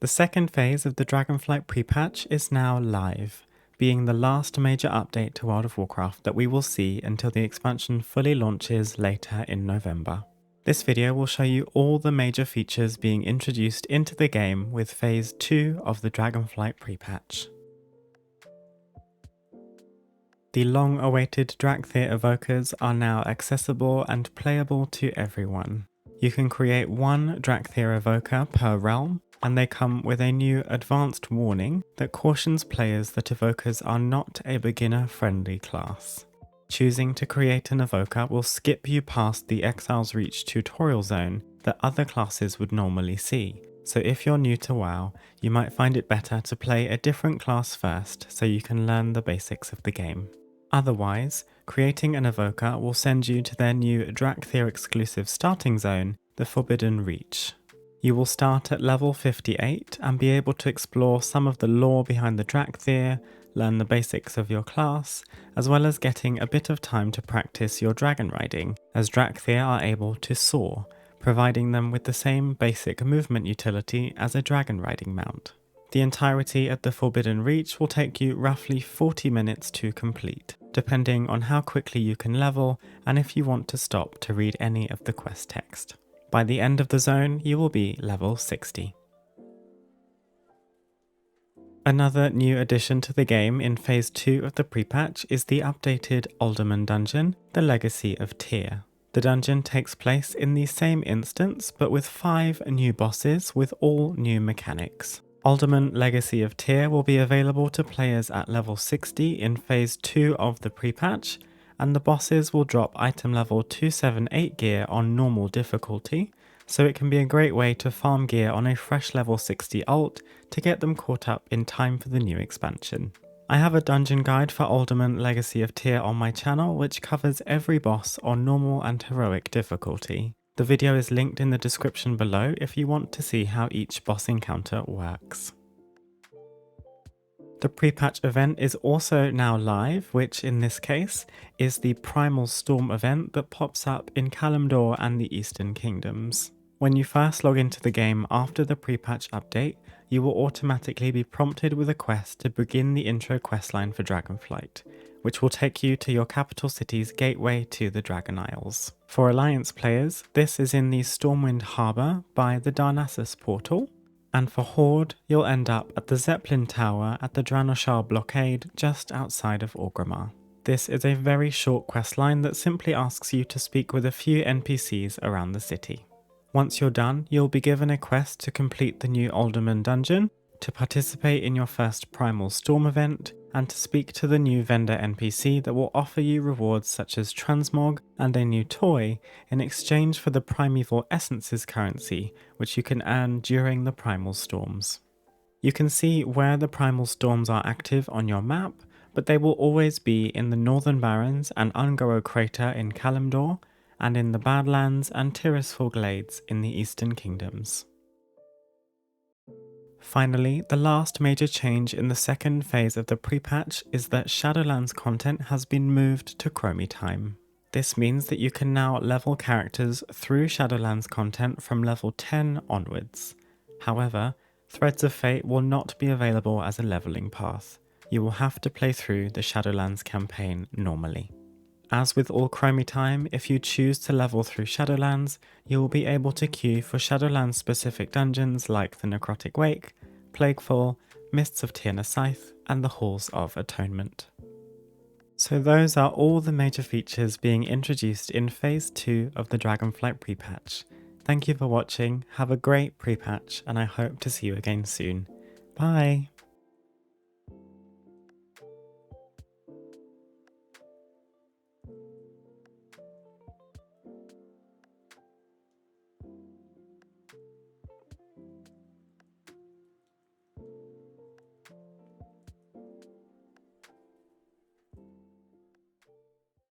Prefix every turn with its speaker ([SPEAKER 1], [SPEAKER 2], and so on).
[SPEAKER 1] The second phase of the Dragonflight Pre-Patch is now live, being the last major update to World of Warcraft that we will see until the expansion fully launches later in November. This video will show you all the major features being introduced into the game with Phase 2 of the Dragonflight Pre-Patch. The long-awaited Dracthyr Evokers are now accessible and playable to everyone. You can create one Dracthyr Evoker per realm, and they come with a new advanced warning that cautions players that Evokers are not a beginner-friendly class. Choosing to create an Evoker will skip you past the Exile's Reach tutorial zone that other classes would normally see, so if you're new to WoW, you might find it better to play a different class first so you can learn the basics of the game. Otherwise, creating an Evoker will send you to their new Dracthyr exclusive starting zone, the Forbidden Reach. You will start at level 58 and be able to explore some of the lore behind the Dracthyr, learn the basics of your class, as well as getting a bit of time to practice your dragon riding, as Dracthyr are able to soar, providing them with the same basic movement utility as a dragon riding mount. The entirety of the Forbidden Reach will take you roughly 40 minutes to complete, depending on how quickly you can level and if you want to stop to read any of the quest text. By the end of the zone, you will be level 60. Another new addition to the game in Phase 2 of the pre-patch is the updated Uldaman dungeon, the Legacy of Tyr. The dungeon takes place in the same instance, but with 5 new bosses with all new mechanics. Uldaman Legacy of Tyr will be available to players at level 60 in Phase 2 of the pre-patch, and the bosses will drop item level 278 gear on normal difficulty, so it can be a great way to farm gear on a fresh level 60 ult to get them caught up in time for the new expansion. I have a dungeon guide for Uldaman Legacy of Tyr on my channel which covers every boss on normal and heroic difficulty. The video is linked in the description below if you want to see how each boss encounter works. The pre-patch event is also now live, which in this case is the Primal Storm event that pops up in Kalimdor and the Eastern Kingdoms. When you first log into the game after the pre-patch update, you will automatically be prompted with a quest to begin the intro questline for Dragonflight, which will take you to your capital city's gateway to the Dragon Isles. For Alliance players, this is in the Stormwind Harbour by the Darnassus portal, and for Horde, you'll end up at the Zeppelin Tower at the Dranoshar blockade just outside of Orgrimmar. This is a very short questline that simply asks you to speak with a few NPCs around the city. Once you're done, you'll be given a quest to complete the new Uldaman dungeon, to participate in your first Primal Storm event, and to speak to the new vendor NPC that will offer you rewards such as transmog and a new toy in exchange for the Primeval Essences currency, which you can earn during the Primal Storms. You can see where the Primal Storms are active on your map, but they will always be in the Northern Barrens and Ungoro Crater in Kalimdor, and in the Badlands and Tirisfal Glades in the Eastern Kingdoms. Finally, the last major change in the second phase of the pre-patch is that Shadowlands content has been moved to Chromie Time. This means that you can now level characters through Shadowlands content from level 10 onwards. However, Threads of Fate will not be available as a leveling path. You will have to play through the Shadowlands campaign normally. As with all Chromie Time, if you choose to level through Shadowlands, you will be able to queue for Shadowlands specific dungeons like the Necrotic Wake, Plaguefall, Mists of Tierna Scythe, and the Halls of Atonement. So those are all the major features being introduced in Phase 2 of the Dragonflight pre-patch. Thank you for watching, have a great pre-patch, and I hope to see you again soon. Bye!